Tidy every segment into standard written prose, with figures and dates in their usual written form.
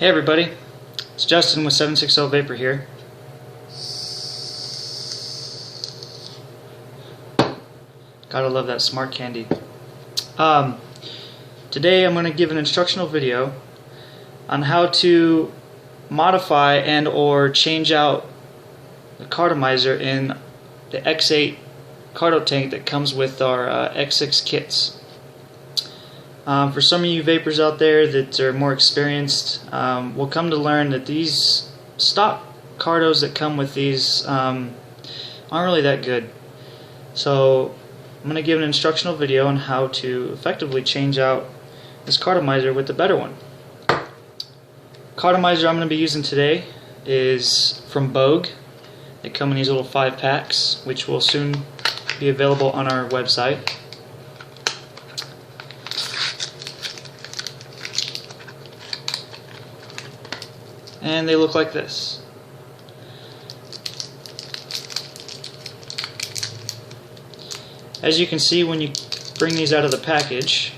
Hey everybody, it's Justin with 760Vapor here. Gotta love that smart candy. Today I'm going to give an instructional video on how to modify and or change out the cartomizer in the X8 carto tank that comes with our X6 kits. For some of you vapors out there that are more experienced, will come to learn that these stock cartos that come with these aren't really that good. So I'm going to give an instructional video on how to effectively change out this cartomizer with the better one. Cartomizer I'm going to be using today is from Bogue. They come in these little 5-packs, which will soon be available on our website. And they look like this. As you can see, when you bring these out of the package,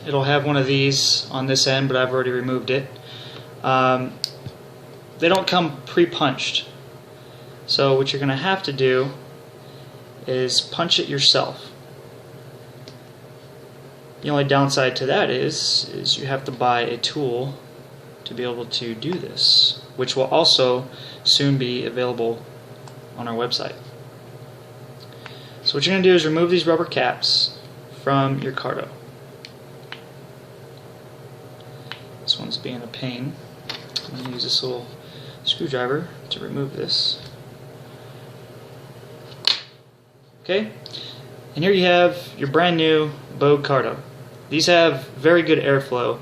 it'll have one of these on this end, but I've already removed it. They don't come pre-punched, so what you're going to have to do is punch it yourself. The only downside to that is you have to buy a tool to be able to do this, which will also soon be available on our website. So what you're going to do is remove these rubber caps from your carto. This one's being a pain. I'm going to use this little screwdriver to remove this. Okay, and here you have your brand new Bogue carto. These have very good airflow,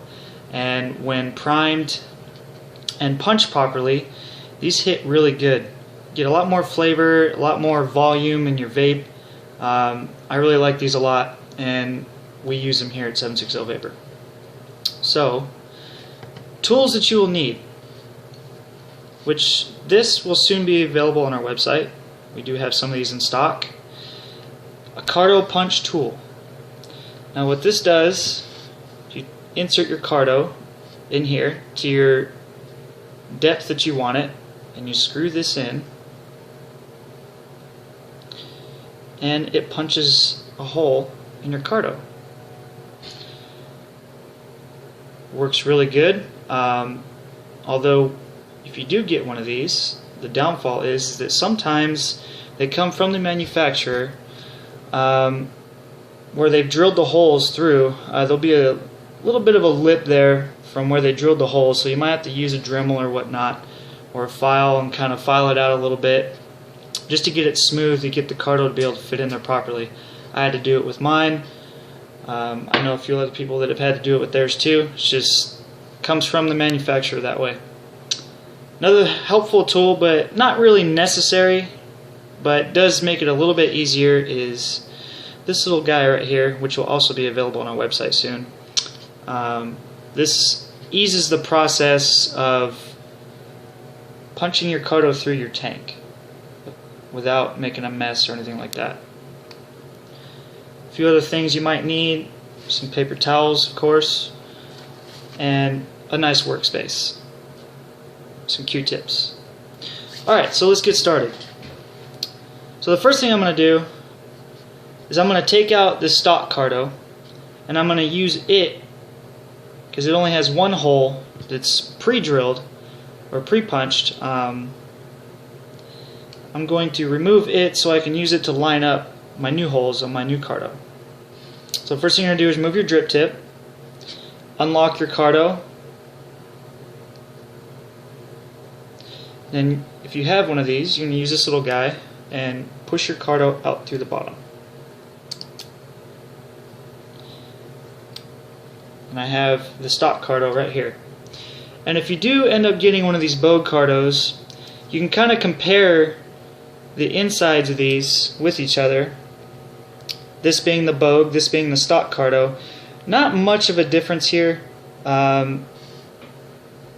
and when primed and punched properly, these hit really good. You get a lot more flavor, a lot more volume in your vape. I really like these a lot, and we use them here at 760Vapor. So, tools that you will need, which this will soon be available on our website. We do have some of these in stock. A carto punch tool. Now what this does, you insert your carto in here to your depth that you want it, and you screw this in, and it punches a hole in your carto. Works really good, although if you do get one of these, the downfall is that sometimes they come from the manufacturer where they've drilled the holes through. There'll be a little bit of a lip there from where they drilled the holes, so you might have to use a Dremel or whatnot, or a file, and kind of file it out a little bit just to get it smooth, to get the carto to be able to fit in there properly. I had to do it with mine. I know a few other people that have had to do it with theirs too. It just comes from the manufacturer that way. Another helpful tool, but not really necessary, but does make it a little bit easier, is this little guy right here, which will also be available on our website soon. This eases the process of punching your carto through your tank without making a mess or anything like that. A few other things you might need: some paper towels, of course, and a nice workspace. Some Q-tips. Alright, so let's get started. So the first thing I'm going to do is I'm going to take out this stock carto, and I'm going to use it, because it only has one hole that's pre-drilled or pre-punched. I'm going to remove it so I can use it to line up my new holes on my new carto. So the first thing you're going to do is remove your drip tip, unlock your carto. Then if you have one of these, you're going to use this little guy and push your carto out through the bottom. And I have the stock carto right here. And if you do end up getting one of these Bogue cartos, you can kind of compare the insides of these with each other. This being the Bogue, this being the stock carto. Not much of a difference here.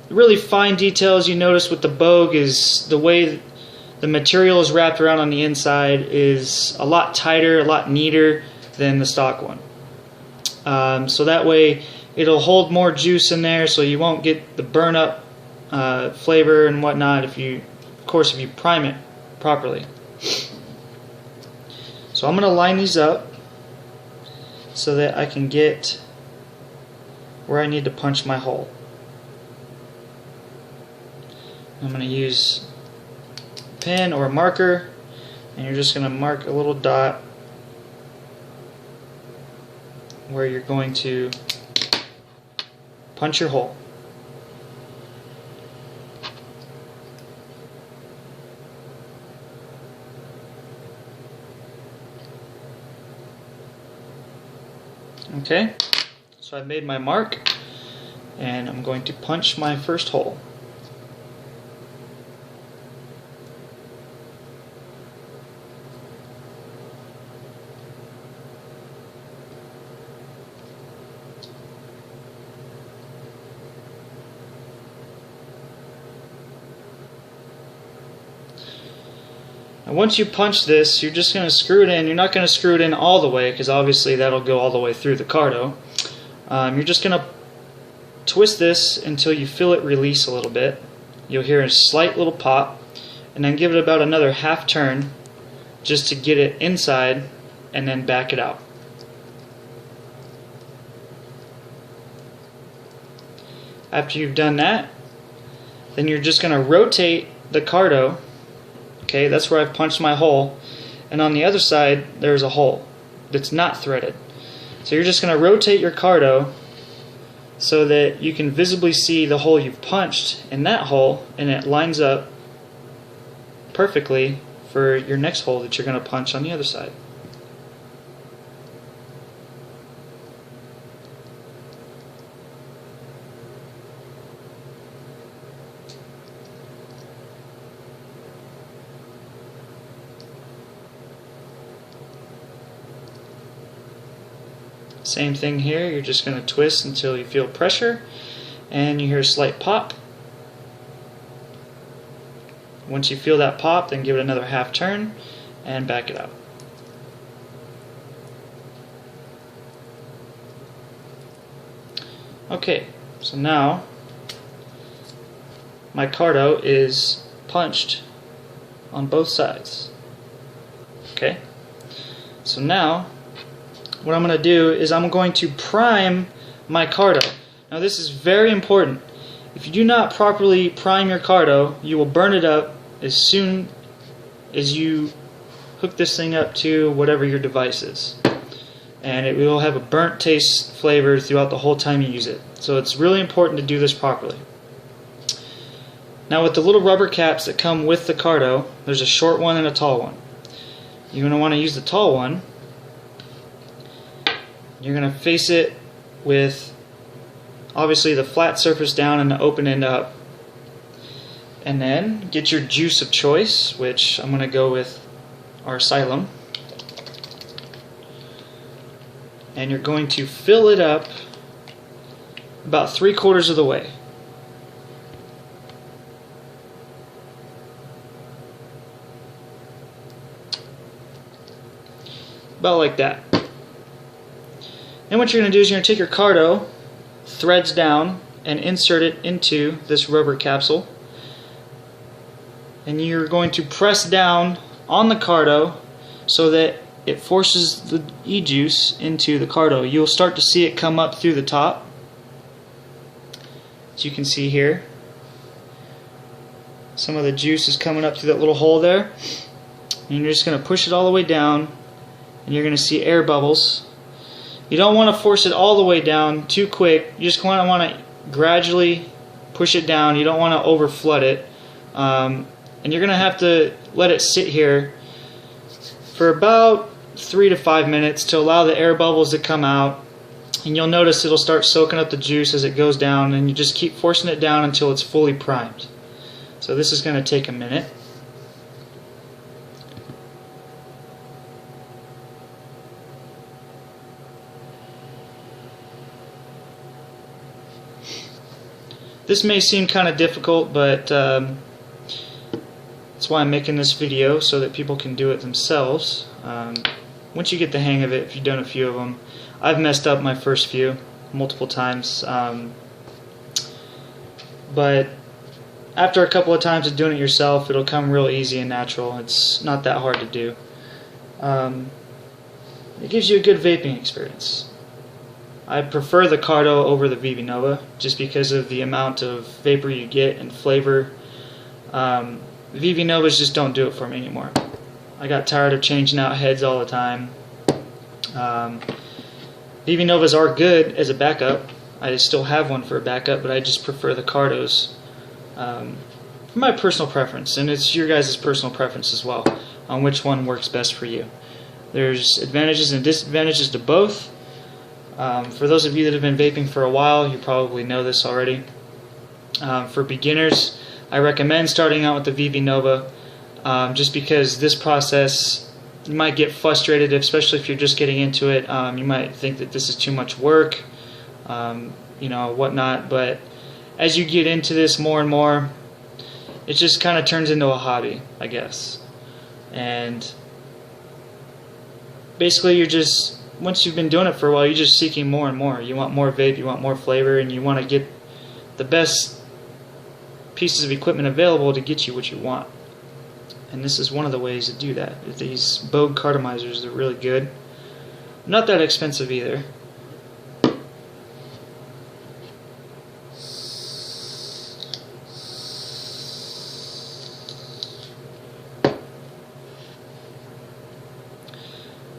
Really fine details you notice with the Bogue is the way the material is wrapped around on the inside is a lot tighter, a lot neater than the stock one. So that way it'll hold more juice in there, so you won't get the burn up flavor and whatnot of course, if you prime it properly. So I'm going to line these up so that I can get where I need to punch my hole. I'm going to use a pen or a marker, and you're just going to mark a little dot where you're going to punch your hole. Okay, so I've made my mark, and I'm going to punch my first hole. And once you punch this, you're just going to screw it in. You're not going to screw it in all the way, because obviously that'll go all the way through the cardo. You're just going to twist this until you feel it release a little bit. You'll hear a slight little pop, and then give it about another half turn just to get it inside, and then back it out. After you've done that, then you're just going to rotate the cardo. Okay, that's where I've punched my hole, and on the other side there's a hole that's not threaded. So you're just going to rotate your cardo so that you can visibly see the hole you've punched in that hole, and it lines up perfectly for your next hole that you're going to punch on the other side. Same thing here, you're just going to twist until you feel pressure and you hear a slight pop. Once you feel that pop, then give it another half turn and back it up. Okay, so now my cardo is punched on both sides. Okay, so now what I'm going to do is I'm going to prime my cardo. Now this is very important. If you do not properly prime your cardo, you will burn it up as soon as you hook this thing up to whatever your device is. And it will have a burnt taste flavor throughout the whole time you use it. So it's really important to do this properly. Now with the little rubber caps that come with the cardo, there's a short one and a tall one. You're going to want to use the tall one. You're going to face it with obviously the flat surface down and the open end up. And then get your juice of choice, which I'm going to go with our Asylum. And you're going to fill it up about 3/4 of the way. About like that. Then what you're going to do is you're going to take your cardo, threads down, and insert it into this rubber capsule. And you're going to press down on the cardo so that it forces the e-juice into the cardo. You'll start to see it come up through the top, as you can see here. Some of the juice is coming up through that little hole there. And you're just going to push it all the way down, and you're going to see air bubbles. You don't want to force it all the way down too quick. You just want to gradually push it down. You don't want to over flood it. And you're going to have to let it sit here for about 3 to 5 minutes to allow the air bubbles to come out. And you'll notice it'll start soaking up the juice as it goes down, and you just keep forcing it down until it's fully primed. So this is going to take a minute. This may seem kind of difficult, but that's why I'm making this video, so that people can do it themselves. Once you get the hang of it, if you've done a few of them, I've messed up my first few. multiple times. But after a couple of times of doing it yourself, it'll come real easy and natural. It's not that hard to do. It gives you a good vaping experience. I prefer the Carto over the VV Nova just because of the amount of vapor you get and flavor. VV Novas just don't do it for me anymore. I got tired of changing out heads all the time. VV Novas are good as a backup. I still have one for a backup, but I just prefer the Cartos for my personal preference, and it's your guys' personal preference as well on which one works best for you. There's advantages and disadvantages to both. For those of you that have been vaping for a while, you probably know this already. For beginners, I recommend starting out with the VV Nova just because this process, you might get frustrated, especially if you're just getting into it. You might think that this is too much work, whatnot, but as you get into this more and more, it just kind of turns into a hobby, I guess. And basically once you've been doing it for a while, you're just seeking more and more. You want more vape, you want more flavor, and you want to get the best pieces of equipment available to get you what you want. And this is one of the ways to do that. These Bogue cartomizers are really good. Not that expensive either.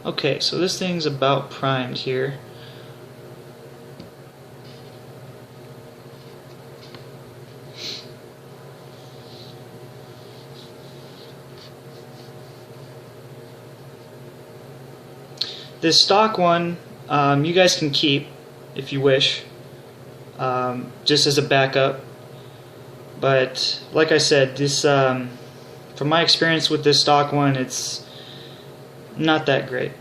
Okay, so this thing's about primed here. This stock one, you guys can keep if you wish, just as a backup. But like I said, this, from my experience with this stock one, it's not that great.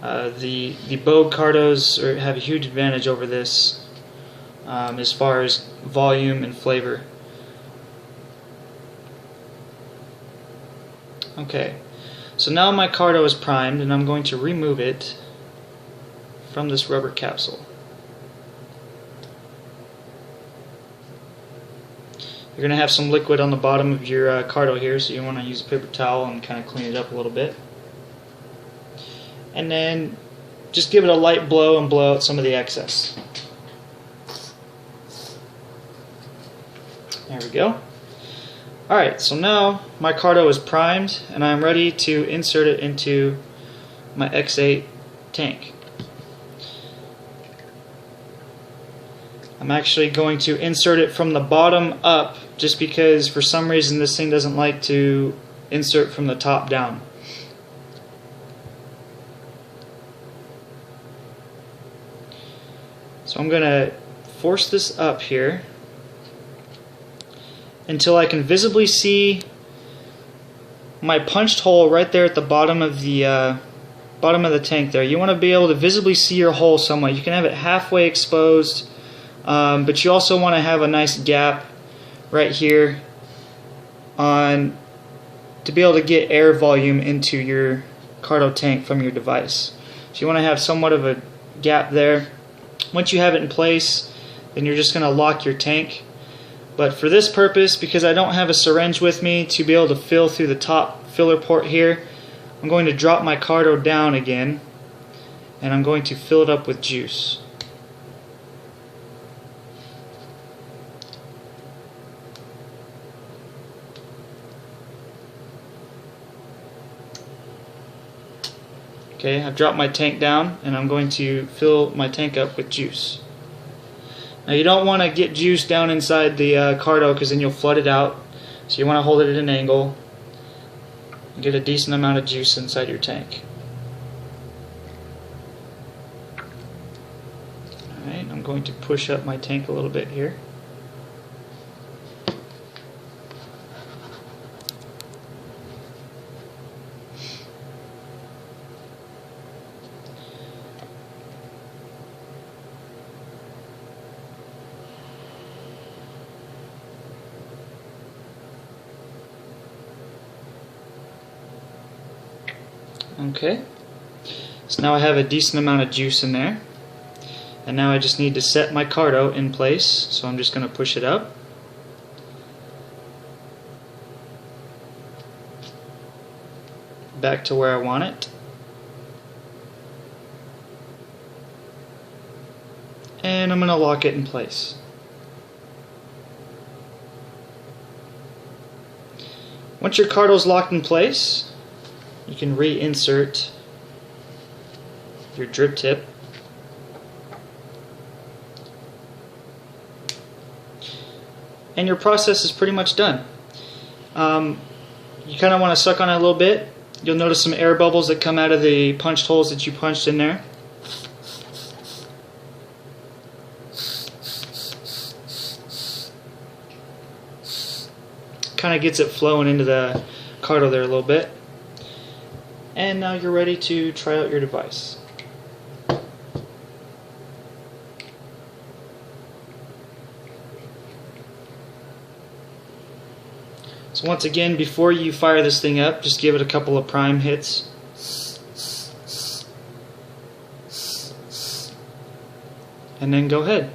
The Bogue Cartos have a huge advantage over this as far as volume and flavor. Okay, so now my Carto is primed, and I'm going to remove it from this rubber capsule. You're going to have some liquid on the bottom of your Carto here, so you want to use a paper towel and kind of clean it up a little bit. And then just give it a light blow and blow out some of the excess. There we go. Alright, so now my Carto is primed and I'm ready to insert it into my X8 tank. I'm actually going to insert it from the bottom up just because for some reason this thing doesn't like to insert from the top down. So I'm going to force this up here until I can visibly see my punched hole right there at the bottom of the tank there. You want to be able to visibly see your hole somewhat. You can have it halfway exposed, but you also want to have a nice gap right here to be able to get air volume into your Carto tank from your device. So you want to have somewhat of a gap there. Once you have it in place, then you're just going to lock your tank. But for this purpose, because I don't have a syringe with me to be able to fill through the top filler port here, I'm going to drop my Carto down again, and I'm going to fill it up with juice. Okay, I've dropped my tank down and I'm going to fill my tank up with juice. Now you don't want to get juice down inside the Carto because then you'll flood it out. So you want to hold it at an angle and get a decent amount of juice inside your tank. Alright, I'm going to push up my tank a little bit here. Okay, so now I have a decent amount of juice in there, And now I just need to set my carto in place, so I'm just going to push it up. Back to where I want it. And I'm going to lock it in place. Once your carto is locked in place, you can reinsert your drip tip. And your process is pretty much done. You kind of want to suck on it a little bit. You'll notice some air bubbles that come out of the punched holes that you punched in there. Kind of gets it flowing into the carto there a little bit. And now you're ready to try out your device. So once again, before you fire this thing up, just give it a couple of prime hits. And then go ahead.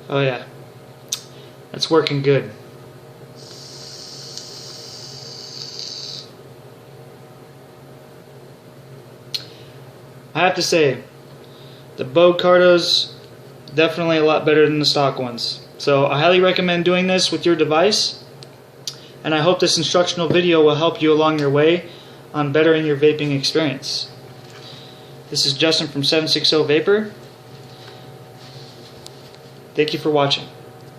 Oh yeah, that's working good. I have to say, the Bode cartos definitely a lot better than the stock ones. So I highly recommend doing this with your device, and I hope this instructional video will help you along your way on bettering your vaping experience. This is Justin from 760Vapor. Thank you for watching.